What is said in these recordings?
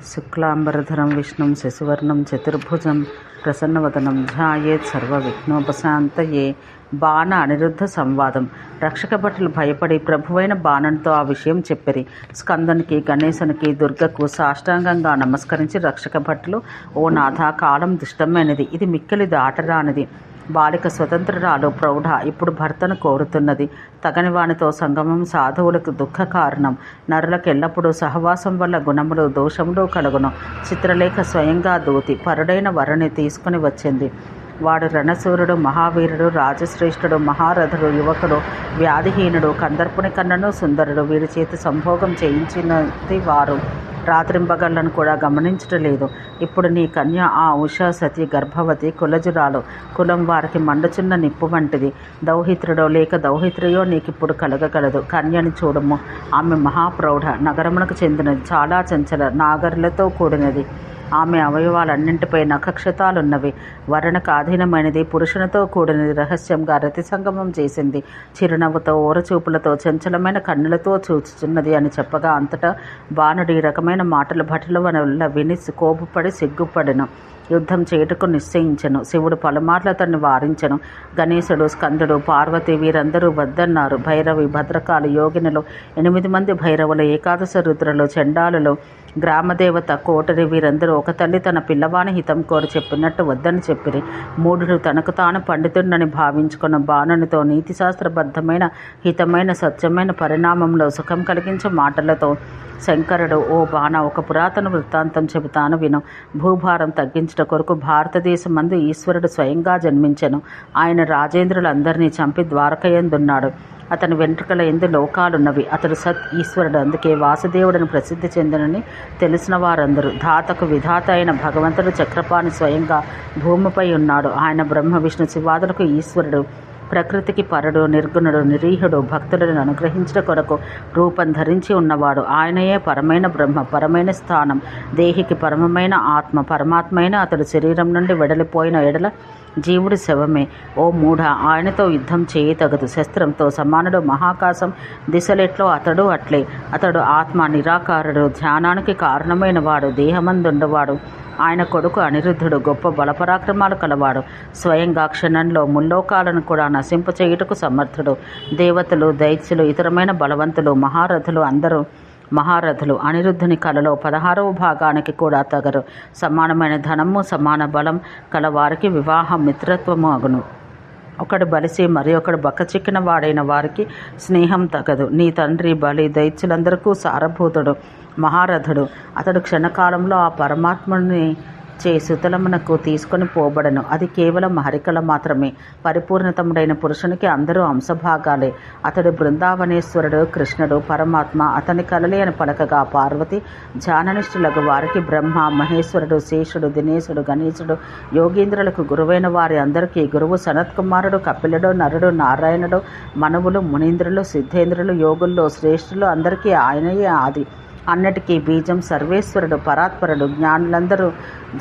శుక్లాంబరధరం విష్ణుం శశివర్ణం చతుర్భుజం ప్రసన్నవదనం ధ్యాయేత్ సర్వవిఘ్నోపశాంతయే. బాణ అనిరుద్ధ సంవాదం. రక్షక భటులు భయపడి ప్రభువైన బాణంతో ఆ విషయం చెప్పిరి. స్కందునికి, గణేశునికి, దుర్గకు సాష్టాంగంగా నమస్కరించి రక్షక భటులు, ఓ నాథ, కాలం దుష్టమైనది, ఇది మిక్కిలి దాటరానిది. బాలిక స్వతంత్రురాలు, ప్రౌఢ, ఇప్పుడు భర్తను కోరుతున్నది. తగని వానితో సంగమం సాధువులకు దుఃఖ కారణం. నరులకు ఎల్లప్పుడూ సహవాసం వల్ల గుణములు దోషములు కలుగును. చిత్రలేఖ స్వయంగా దూతి పరుడైన వరుని తీసుకుని వచ్చింది. వాడు రణశూరుడు, మహావీరుడు, రాజశ్రేష్ఠుడు, మహారథుడు, యువకుడు, వ్యాధిహీనుడు, కందర్పుని కన్నను సుందరుడు. వీరి చేతి సంభోగం చేయించినది వారు రాత్రింబగళ్లను కూడా గమనించటలేదు. ఇప్పుడు నీ కన్య ఆ ఉషా సతి గర్భవతి, కులజురాలు. కులం వారికి మండుచున్న నిప్పు వంటిది. దౌహిత్రుడో లేక దౌహిత్రియో నీకిప్పుడు కలగగలదు. కన్యని చూడము. ఆమె మహాప్రౌఢ, నగరమునకు చెందినది, చాలా చంచల, నాగరులతో కూడినది. ఆమె అవయవాలన్నింటిపై నఖక్షతాలున్నవి. వరుణకు ఆధీనమైనది, పురుషునితో కూడినది. రహస్యంగా రతి సంగమం చేసింది. చిరునవ్వుతో, ఓరచూపులతో, చంచలమైన కన్నులతో చూచుచున్నది అని చెప్పగా అంతటా బాణుడు ఈ రకమైన మాటలు భటుల వల్ల విని కోపపడి సిగ్గుపడెను. యుద్ధం చేయుటకు నిశ్చయించెను. శివుడు పలుమార్లు అతన్ని వారించెను. గణేశుడు, స్కందుడు, పార్వతి వీరందరూ వద్దన్నారు. భైరవి, భద్రకాళి, యోగినులు, 8 మంది భైరవులు, ఏకాదశ రుద్రులు, చండాలులు, గ్రామదేవత, కోటరి వీరందరూ ఒక తల్లి తన పిల్లవాని హితం కోరి చెప్పినట్టు వద్దని చెప్పిరి. మూఢుడు తనకు తాను పండితుడినని భావించుకున్న బాణునితో నీతిశాస్త్రబద్ధమైన, హితమైన, సత్యమైన, పరిణామంలో సుఖం కలిగించే మాటలతో శంకరుడు, ఓ బాణ, ఒక పురాతన వృత్తాంతం చెబుతాను విను. భూభారం తగ్గించుట కొరకు భారతదేశమందు ఈశ్వరుడు స్వయంగా జన్మించెను. ఆయన రాజేంద్రులందరినీ చంపి ద్వారకయందున్నాడు. అతని వెంట్రుకల ఎందు లోకాలున్నవి. అతడు సత్ ఈశ్వరుడు. అందుకే వాసుదేవుడిని ప్రసిద్ధి చెందినని తెలిసిన వారందరూ. ధాతకు విధాత అయిన భగవంతుడు చక్రపాణి స్వయంగా భూమిపై ఉన్నాడు. ఆయన బ్రహ్మ, విష్ణు, శివాదులకు ఈశ్వరుడు. ప్రకృతికి పరుడు, నిర్గుణుడు, నిరీహుడు. భక్తులను అనుగ్రహించడం కొరకు రూపం ధరించి ఉన్నవాడు. ఆయనయే పరమైన బ్రహ్మ, పరమైన స్థానం. దేహికి పరమమైన ఆత్మ. పరమాత్మైన అతడు శరీరం నుండి వెడలిపోయిన ఎడల జీవుడి శవమే. ఓ మూఢ, ఆయనతో యుద్ధం చేయతగదు. శస్త్రంతో సమానుడు. మహాకాశం దిశలెట్లో అతడు అట్లే. అతడు ఆత్మ, నిరాకారుడు, ధ్యానానికి కారణమైన వాడు, దేహమందుండవాడు. ఆయన కొడుకు అనిరుద్ధుడు, గొప్ప బలపరాక్రమాలు కలవాడు. స్వయంగా క్షణంలో ముల్లోకాలను కూడా నశింప చేయుటకు సమర్థుడు. దేవతలు, దైత్యులు, ఇతరమైన బలవంతులు, మహారథులు అందరూ మహారథులు. అనిరుద్ధుని కలలో 16వ భాగానికి కూడా తగరు. సమానమైన ధనము, సమాన బలం కలవారికి వివాహం మిత్రత్వము అగును. ఒకడు బలిసి మరి ఒకడు బక్కచిక్కిన వాడైన వారికి స్నేహం తగదు. నీ తండ్రి బలి దైత్యులందరికీ సారభూతుడు, మహారథుడు. అతడు క్షణకాలంలో ఆ పరమాత్ముని సుతలమునకు తీసుకొని పోబడను. అది కేవలం హరికల మాత్రమే. పరిపూర్ణతముడైన పురుషునికి అందరూ అంశభాగాలే. అతడు బృందావనేశ్వరుడు, కృష్ణుడు, పరమాత్మ. అతని కలలే అని పలకగా పార్వతి, ధ్యాననిష్ఠులకు వారికి బ్రహ్మ, మహేశ్వరుడు, శేషుడు, దినేశుడు, గణేశుడు, యోగీంద్రులకు గురువైన వారి అందరికీ గురువు సనత్కుమారుడు, కపిలుడు, నరుడు, నారాయణుడు, మనువులు, మునీంద్రులు, సిద్ధేంద్రులు, యోగుల్లో శ్రేష్ఠులు. అందరికీ ఆయనయే ఆది, అన్నిటికీ బీజం. సర్వేశ్వరుడు, పరాత్పరుడు. జ్ఞానులందరూ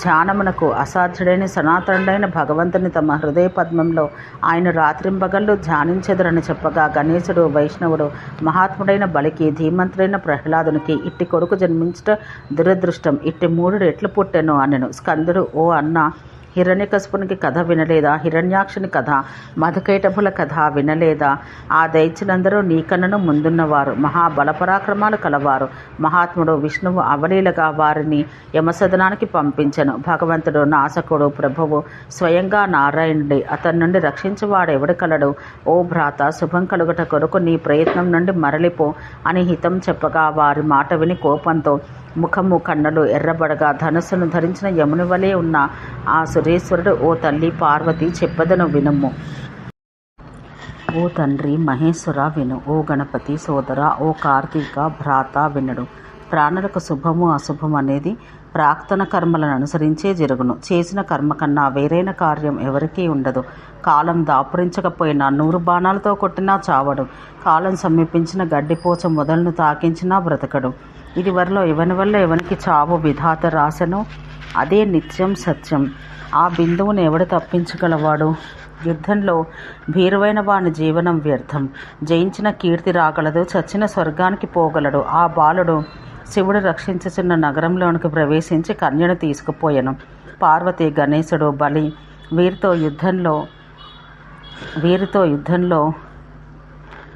ధ్యానమునకు అసాధ్యుడైన సనాతనుడైన భగవంతుని తమ హృదయ పద్మంలో ఆయన రాత్రింబగళ్ళు ధ్యానించెదరని చెప్పగా గణేశుడు, వైష్ణవుడు, మహాత్ముడైన బలికి, ధీమంతుడైన ప్రహ్లాదునికి ఇట్టి కొడుకు జన్మించట దురదృష్టం. ఇట్టి మూఢుడు ఎట్లు పుట్టెను అనెను. స్కందుడు, ఓ అన్న, హిరణ్యకశిపునికి కథ వినలేదా? హిరణ్యాక్షుని కథ, మధుకైటభుల కథ వినలేదా? ఆ దైత్యులందరూ నీకన్నను ముందున్నవారు, మహాబలపరాక్రమాలు కలవారు. మహాత్ముడు విష్ణువు అవలీలగా వారిని యమసదనానికి పంపించెను. భగవంతుడు నాసకుడు, ప్రభువు, స్వయంగా నారాయణుడే. అతని నుండి రక్షించేవాడెవడు కలడు? ఓ భ్రాత, శుభం కలుగుట కొరకు నీ ప్రయత్నం నుండి మరలిపో అని హితం చెప్పగా వారి మాట విని కోపంతో ముఖము, కన్నులు ఎర్రబడగా ధనుస్సును ధరించిన యముని వలె ఉన్న ఆ సురేశ్వరుడు, ఓ తల్లి పార్వతి, చెప్పదను వినుము. ఓ తండ్రి మహేశ్వర విను. ఓ గణపతి సోదర, ఓ కార్తీక భ్రాత వినుడు. ప్రాణులకు శుభము అశుభం అనేది ప్రాక్తన కర్మలను అనుసరించే జరుగును. చేసిన కర్మ కన్నా వేరైన కార్యం ఎవరికీ ఉండదు. కాలం దాపురించకపోయినా 100 బాణాలతో కొట్టినా చావడు. కాలం సమీపించిన గడ్డిపోచ మొదలను తాకించినా బ్రతకడు. ఇది వరలో ఎవని వల్ల ఎవనికి చావు విధాత రాసెను, అదే నిత్యం సత్యం. ఆ బిందువును ఎవడు తప్పించగలవాడు? యుద్ధంలో భీరువైన వాని జీవనం వ్యర్థం. జయించిన కీర్తి రాగలదు, చచ్చిన స్వర్గానికి పోగలడు. ఆ బాలుడు శివుడు రక్షించుచున్న నగరంలోనికి ప్రవేశించి కన్యను తీసుకుపోయెను. పార్వతి, గణేశుడు, బలి వీరితో యుద్ధంలో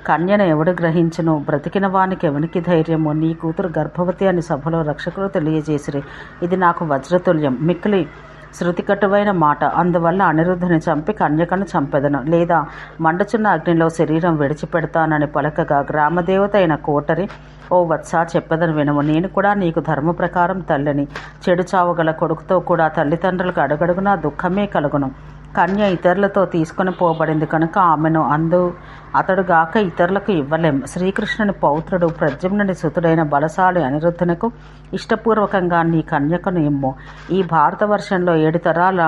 కన్యను ఎవడు గ్రహించును? బ్రతికిన వానికి ఎవనికి ధైర్యము? నీ కూతురు గర్భవతి అని సభలో రక్షకులు తెలియజేసిరి. ఇది నాకు వజ్రతుల్యం, మిక్కిలి శృతికటువైన మాట. అందువల్ల అనిరుద్ధుని చంపి కన్యకను చంపెదను, లేదా మండుచున్న అగ్నిలో శరీరం విడిచిపెడతానని పలకగా గ్రామదేవత అయిన కోటరి, ఓ వత్స, చెప్పెదను వినము. నేను కూడా నీకు ధర్మ ప్రకారం తల్లిని. చెడు చావుగల కొడుకుతో కూడా తల్లిదండ్రులకు అడుగడుగునా దుఃఖమే కలుగును. కన్య ఇతరులతో తీసుకొని పోబడింది కనుక ఆమెను అతడుగాక ఇతరులకు ఇవ్వలేం. శ్రీకృష్ణుని పౌత్రుడు ప్రద్యుమ్నుని సుతుడైన బలశాలి అనిరుద్ధునకు ఇష్టపూర్వకంగా నీ కన్యకను ఇమ్ము. ఈ భారతవర్షంలో 7 తరాల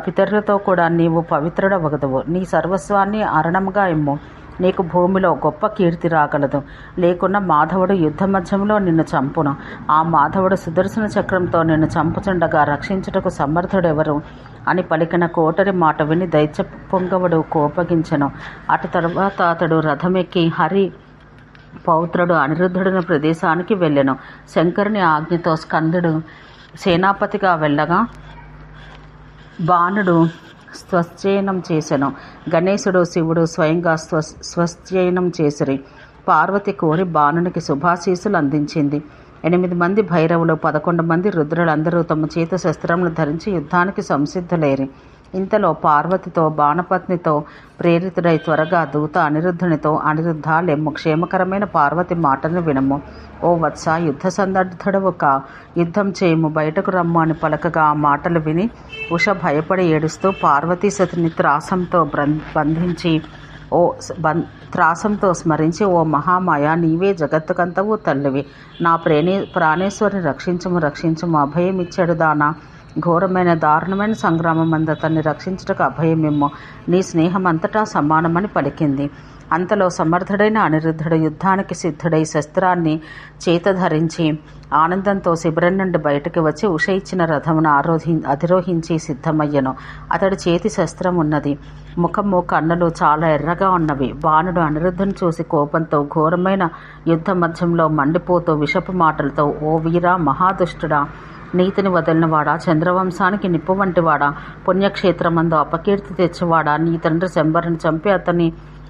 పితరులతో కూడా నీవు పవిత్రుడవగదువు. నీ సర్వస్వాన్ని అరణముగా ఇమ్ము. నీకు భూమిలో గొప్ప కీర్తి రాగలదు. లేకున్నా మాధవుడు యుద్ధ మధ్యంలో నిన్ను చంపును. ఆ మాధవుడు సుదర్శన చక్రంతో నిన్ను చంపుచుండగా రక్షించుటకు సమర్థుడెవరు అని పలికిన కోటరి మాట విని దైత్య పొంగవుడు కోపగించెను. అటు తర్వాత అతడు రథమెక్కి హరి పౌత్రుడు అనిరుద్ధుడిన ప్రదేశానికి వెళ్ళెను. శంకరుని ఆజ్ఞతో స్కందుడు సేనాపతిగా వెళ్ళగా బాణుడు స్వస్థ్యయనం చేసెను. గణేశుడు, శివుడు స్వయంగా స్వస్థ్యయనం చేసిరి. పార్వతి కోరి బాణునికి శుభాశీసులు అందించింది. 8 మంది భైరవులు, 11 మంది రుద్రులందరూ తమ చేత శస్త్రములు ధరించి యుద్ధానికి సంసిద్ధులైరి. ఇంతలో పార్వతితో బాణపత్నితో ప్రేరితుడై త్వరగా దూత అనిరుద్ధునితో, అనిరుద్ధ, లెమ్ము, క్షేమకరమైన పార్వతి మాటను వినము. ఓ వత్స, యుద్ధ సందర్ధుడవు కా, యుద్ధం చేయము, బయటకు రమ్ము అని పలకగా ఆ మాటలు విని ఉష భయపడి ఏడుస్తూ పార్వతీ సతిని త్రాసంతో స్మరించి, ఓ మహామాయ, నీవే జగత్తుకంతవు తల్లివి. నా ప్రాణేశ్వరిని రక్షించుము, అభయమిచ్చాడు దానా. ఘోరమైన దారుణమైన సంగ్రామం అందు అతన్ని రక్షించుటకు అభయమిమ్ము. నీ స్నేహం అంతటా సమానమని పలికింది. అంతలో సమర్థుడైన అనిరుద్ధుడు యుద్ధానికి సిద్ధుడై శస్త్రాన్ని చేతధరించి ఆనందంతో శిబిరం నుండి బయటకు వచ్చి ఉష ఇచ్చిన రథమును అధిరోహించి సిద్ధమయ్యను. అతడి చేతి శస్త్రం ఉన్నది. ముఖము, కన్నులు చాలా ఎర్రగా ఉన్నవి. బాణుడు అనిరుద్ధుని చూసి కోపంతో ఘోరమైన యుద్ధ మధ్యంలో మండిపోతూ విషపు మాటలతో, ఓ వీరా, మహాదుష్టుడా, నీతిని వదిలినవాడా, చంద్రవంశానికి నిప్పు వంటివాడా, పుణ్యక్షేత్రమందు అపకీర్తి తెచ్చేవాడా, నీ తండ్రి శంబరుని చంపి అతని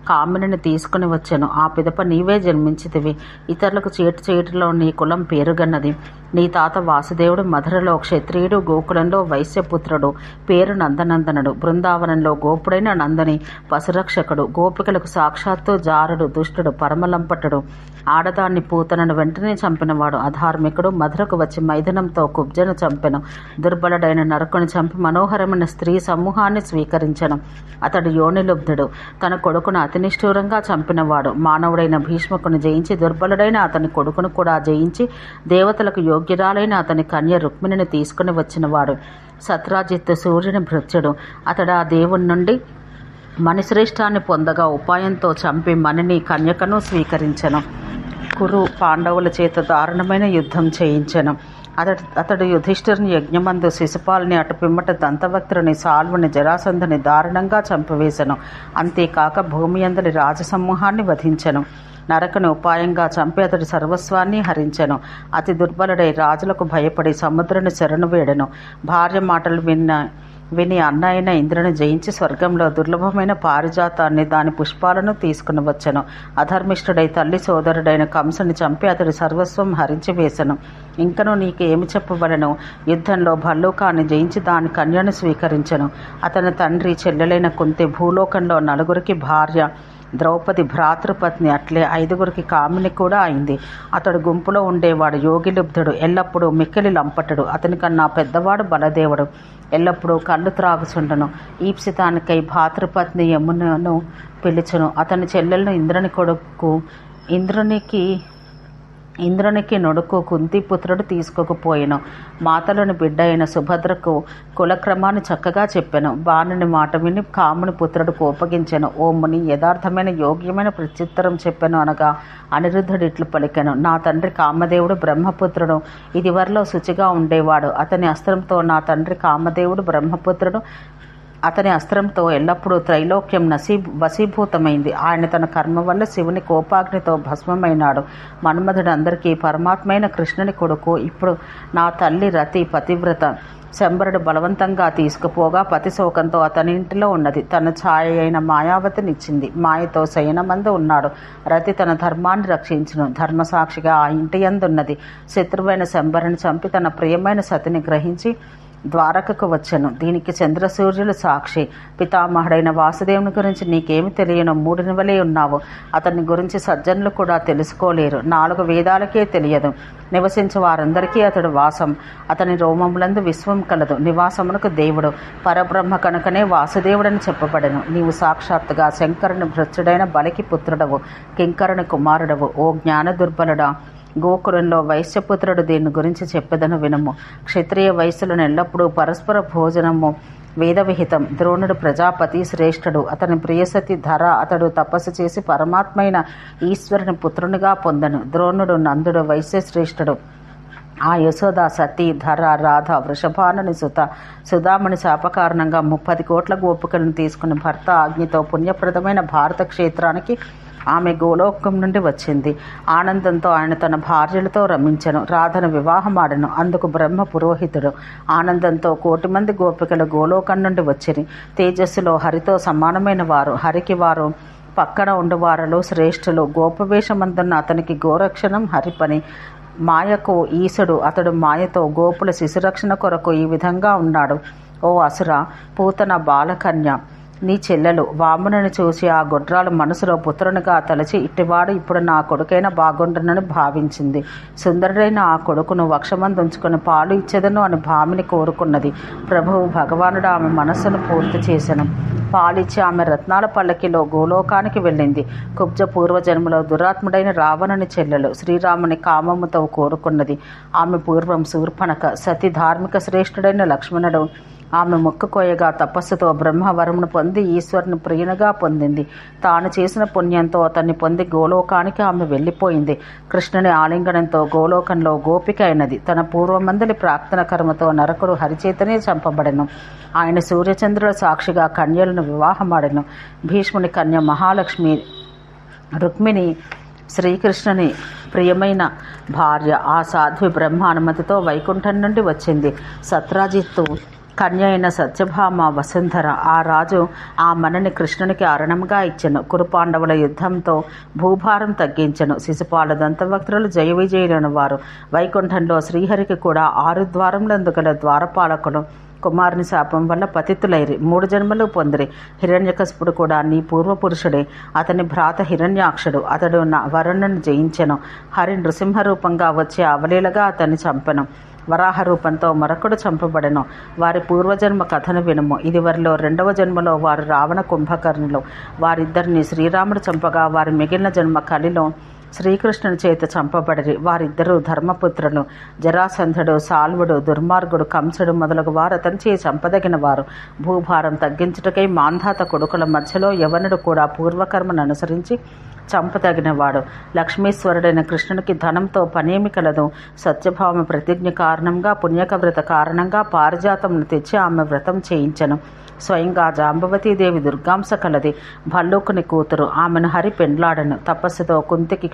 కామినిని తీసుకుని వచ్చాను. ఆ పిదప నీవే జన్మించితివి. ఇతరులకు చేటు చేటులో నీ కులం పేరుగన్నది. నీ తాత వాసుదేవుడు మధురలో క్షత్రియుడు, గోకులంలో వైశ్యపుత్రుడు, పేరు నందనందనుడు, బృందావనంలో గోపుడైన నందని పశురక్షకుడు, గోపికలకు సాక్షాత్తు జారుడు, దుష్టుడు, పరమలంపటుడు, ఆడదాన్ని పూతనను వెంటనే చంపినవాడు, అధార్మికుడు, మధురకు వచ్చి మైథునంతో కుబ్జను చంపెను. దుర్బలుడైన నరకుని చంపి మనోహరమైన స్త్రీ సమూహాన్ని స్వీకరించను. అతడు యోనిలుబ్ధుడు, తన కొడుకును అతినిష్ఠూరంగా చంపినవాడు. మానవుడైన భీష్మకుని జయించి దుర్బలుడైన అతని కొడుకును కూడా జయించి దేవతలకు యోగ్యురాలైన అతని కన్య రుక్మిణిని తీసుకుని వచ్చినవాడు. సత్రాజిత్తు సూర్యుని భృత్యుడు. అతడు ఆ దేవుని నుండి మణిశ్రేష్ఠాన్ని పొందగా ఉపాయంతో చంపి మణిని కన్యకను స్వీకరించెను. కురు పాండవుల చేత దారుణమైన యుద్ధం చేయించెను. అతడు యుధిష్ఠిరుని యజ్ఞమందు శిశుపాలని, అటు పిమ్మట దంతవక్త్రుని, సాల్వుని, జరాసంధుని దారుణంగా చంపివేశను. అంతేకాక భూమి అందలి రాజసమూహాన్ని వధించెను. నరకుని ఉపాయంగా చంపి అతడి సర్వస్వాన్ని హరించెను. అతి దుర్బలుడై రాజులకు భయపడి సముద్రుని శరణు వేడెను. భార్య మాటలు విని అన్న అయిన ఇంద్రుని జయించి స్వర్గంలో దుర్లభమైన పారిజాతాన్ని, దాని పుష్పాలను తీసుకుని వచ్చెను. అధర్మిష్ఠుడై తల్లి సోదరుడైన కంసుని చంపి అతడి సర్వస్వం హరించి వేశను. ఇంకనూ నీకు ఏమి చెప్పవలను? యుద్ధంలో భల్లూకాన్ని జయించి దాని కన్యను స్వీకరించెను. అతని తండ్రి చెల్లెలైన కుంతి భూలోకంలో 4 భార్య, ద్రౌపది భ్రాతృపత్ని, అట్లే 5 కామిని కూడా అయింది. అతడు గుంపులో ఉండేవాడు యోగిలుబ్ధుడు, ఎల్లప్పుడూ మిక్కిలి లంపటుడు. అతని కన్నా పెద్దవాడు బలదేవుడు, ఎల్లప్పుడూ కళ్ళు త్రాగుచుండను. ఈప్సితానికై భాతృపత్ని యమునను పిలుచును. అతని చెల్లెలను ఇంద్రునికి నొడుకు కుంతిపుత్రుడు తీసుకోకపోయెను. మాతలోని బిడ్డ అయిన సుభద్రకు కులక్రమాన్ని చక్కగా చెప్పెను. బాణుని మాట విని కాముని పుత్రుడు కోపగించెను. ఓ ముని, యథార్థమైన యోగ్యమైన ప్రత్యుత్తరం చెప్పెను అనగా అనిరుద్ధుడు ఇట్లు పలికెను. నా తండ్రి కామదేవుడు బ్రహ్మపుత్రుడు ఇదివరలో శుచిగా ఉండేవాడు. అతని అస్త్రంతో నా తండ్రి కామదేవుడు బ్రహ్మపుత్రుడు అతని అస్త్రంతో ఎల్లప్పుడూ త్రైలోక్యం వశీభూతమైంది. ఆయన తన కర్మ వల్ల శివుని కోపాగ్నితో భస్మమైనాడు. మన్మధుడు అందరికీ పరమాత్మైన కృష్ణుని కొడుకు. ఇప్పుడు నా తల్లి రతి పతివ్రత శంబరుడు బలవంతంగా తీసుకుపోగా పతిశోకంతో అతని ఇంటిలో ఉన్నది. తన ఛాయ అయిన మాయావతినిచ్చింది. మాయతో శయనమందు ఉన్నాడు. రతి తన ధర్మాన్ని రక్షించును. ధర్మసాక్షిగా ఆ ఇంటి యందున్నది. శత్రువైన శంబరుని చంపి తన ప్రియమైన సతిని గ్రహించి ద్వారకకు వచ్చెను. దీనికి చంద్రసూర్యులు సాక్షి. పితామహుడైన వాసుదేవుని గురించి నీకేమి తెలియను? మూడిని వలె ఉన్నావు. అతని గురించి సజ్జనులు కూడా తెలుసుకోలేరు. 4 వేదాలకే తెలియదు. నివసించే వారందరికీ అతడు వాసం. అతని రోమములందు విశ్వం కలదు. నివాసమునకు దేవుడు పరబ్రహ్మ కనుకనే వాసుదేవుడని చెప్పబడెను. నీవు సాక్షాత్తుగా శంకరుని భృత్యుడైన బలికి పుత్రుడవు, కింకరుని కుమారుడవు. ఓ జ్ఞాన దుర్బలుడా, గోకులంలో వైశ్యపుత్రుడు దీని గురించి చెప్పెదను వినుము. క్షత్రియ వయస్సులను ఎల్లప్పుడూ పరస్పర భోజనము వేదవిహితం. ద్రోణుడు ప్రజాపతి శ్రేష్ఠుడు. అతని ప్రియసతి ధర. అతడు తపస్సు చేసి పరమాత్మైన ఈశ్వరుని పుత్రునిగా పొందను. ద్రోణుడు నందుడు వైశ్య శ్రేష్ఠుడు. ఆ యశోద సతీ ధర రాధ వృషభానుని సుధామణి శాప కారణంగా 30 కోట్ల గోపికలను తీసుకుని భర్త ఆజ్ఞతో పుణ్యప్రదమైన భారత క్షేత్రానికి ఆమె గోలోకం నుండి వచ్చింది. ఆనందంతో ఆయన తన భార్యలతో రమించెను. రాధను వివాహమాడెను. అందుకు బ్రహ్మ పురోహితుడు. ఆనందంతో 1,000,000 మంది గోపికలు గోలోకం నుండి వచ్చిరి. తేజస్సులో హరితో సమానమైన వారు. హరికి వారు పక్కన ఉండువారలో శ్రేష్ఠులు. గోపవేషమందున్న అతనికి గోరక్షణం హరిపని. మాయకు ఈశుడు. అతడు మాయతో గోపుల శిశురక్షణ కొరకు ఈ విధంగా ఉన్నాడు. ఓ అసుర, పూతన బాలకన్య, నీ చెల్లెలు వామనుని చూసి ఆ గొడ్రాలు మనసులో పుత్రునిగా తలచి ఇట్టివాడు ఇప్పుడు నా కొడుకైన బాగుండునని భావించింది. సుందరుడైన ఆ కొడుకును వక్షమందుంచుకొని పాలు ఇచ్చేదను అని భామిని కోరుకున్నది. ప్రభువు భగవానుడు ఆమె మనస్సును పూర్తి చేసెను. పాలిచ్చి ఆమె రత్నాల పల్లకిలో గోలోకానికి వెళ్ళింది. కుబ్జ పూర్వజన్మలో దురాత్ముడైన రావణుని చెల్లెలు శ్రీరాముని కామముతో కోరుకున్నది. ఆమె పూర్వం శూర్పణఖ. సతి ధార్మిక శ్రేష్ఠుడైన లక్ష్మణుడు ఆమె మొక్కుకోయగా తపస్సుతో బ్రహ్మవరమును పొంది ఈశ్వరుని ప్రియునిగా పొందింది. తాను చేసిన పుణ్యంతో అతన్ని పొంది గోలోకానికి ఆమె వెళ్ళిపోయింది. కృష్ణుని ఆలింగనంతో గోలోకంలో గోపిక అయినది. తన పూర్వమందలి ప్రార్థన కర్మతో నరకుడు హరిచేతనే చంపబడెను. ఆయన సూర్యచంద్రుల సాక్షిగా కన్యలను వివాహమాడెను. భీష్ముని కన్య మహాలక్ష్మి రుక్మిణి శ్రీకృష్ణుని ప్రియమైన భార్య. ఆ సాధ్వి బ్రహ్మ అనుమతితో వైకుంఠం నుండి వచ్చింది. సత్రాజిత్తు కన్య అయిన సత్యభామ వసుంధర. ఆ రాజు ఆ మనని కృష్ణునికి అరణంగా ఇచ్చెను. కురుపాండవుల యుద్ధంతో భూభారం తగ్గించెను. శిశుపాల దంతవక్త్రులు జయ విజయులైన వారు. వైకుంఠంలో శ్రీహరికి కూడా 6 ద్వారములందు గల ద్వారపాలకులు కుమారుని శాపం వల్ల పతితులైరి 3 జన్మలు పొందిరి. హిరణ్యకశిపుడు కూడా నీ పూర్వపురుషుడే. అతని భ్రాత హిరణ్యాక్షుడు. అతడు వరుణుని జయించెను. హరి నృసింహ రూపంగా వచ్చి అవలీలగా అతన్ని చంపెను. వరాహ రూపంతో మరొకడు చంపబడెను. వారి పూర్వజన్మ కథను వినుము. ఇది వారిలో 2వ జన్మలో వారు రావణ కుంభకర్ణులు. వారిద్దరిని శ్రీరాముడు చంపగా వారి మిగిలిన జన్మ కలిలో శ్రీకృష్ణుని చేత చంపబడిరి. వారిద్దరూ ధర్మపుత్రులు. జరాసంధుడు, సాల్వుడు, దుర్మార్గుడు, కంసుడు మొదలగు వారు అతనిచే చంపదగిన వారు. భూభారం తగ్గించుటకై మాంధాత కొడుకుల మధ్యలో యవనుడు కూడా పూర్వకర్మను అనుసరించి చంపదగినవాడు. లక్ష్మీశ్వరుడైన కృష్ణునికి ధనంతో పనేమి కలదు? సత్యభామ ప్రతిజ్ఞ కారణంగా పుణ్యక వ్రత కారణంగా పారిజాతమును తెచ్చి ఆమె వ్రతం చేయించెను. స్వయంగా జాంబవతీదేవి దుర్గాంశ కలది. భల్లూకుని కూతురు. ఆమెను హరి పెండ్లాడను. తపస్సుతో కుంతికి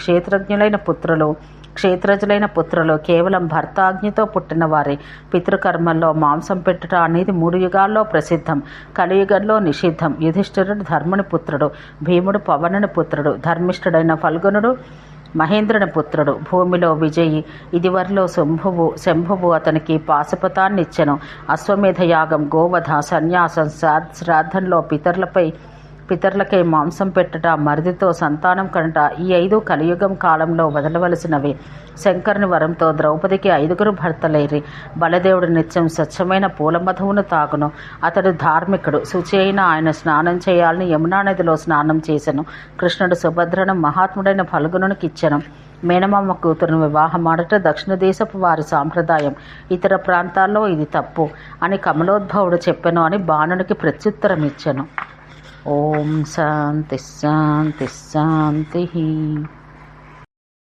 క్షేత్రజులైన పుత్రులు కేవలం భర్తాజ్ఞతో పుట్టిన వారే. పితృకర్మల్లో మాంసం పెట్టుట అనేది 3 యుగాల్లో ప్రసిద్ధం. కలియుగంలో నిషిద్ధం. యుధిష్ఠిరుడు ధర్ముని పుత్రుడు. భీముడు పవనుని పుత్రుడు. ధర్మిష్ఠుడైన ఫల్గునుడు మహేంద్రుని పుత్రుడు. భూమిలో విజయి. ఇదివరలో శంభువు అతనికి పాశుపతాన్నిచ్చెను. అశ్వమేధ యాగం, గోవధ, సన్యాసం, శ్రాద్ధంలో పితరులకై మాంసం పెట్టుట, మరిదితో సంతానం కనుట ఈ 5 కలియుగం కాలంలో వదలవలసినవి. శంకరుని వరంతో ద్రౌపదికి 5గురు భర్తలైరి. బలదేవుడు నిత్యం స్వచ్ఛమైన పూలమధువును తాగును. అతడు ధార్మికుడు. శుచి అయిన ఆయన స్నానం చేయాలని యమునా నదిలో స్నానం చేసెను. కృష్ణుడు సుభద్రను మహాత్ముడైన ఫల్గునునికి ఇచ్చెను. మేనమామ కూతురును వివాహమాడట దక్షిణ దేశపు వారి సాంప్రదాయం. ఇతర ప్రాంతాల్లో ఇది తప్పు అని కమలోద్భవుడు చెప్పెను అని బాణునికి ప్రత్యుత్తరం ఇచ్చెను. ఓం శాంతి శాంతి శాంతి.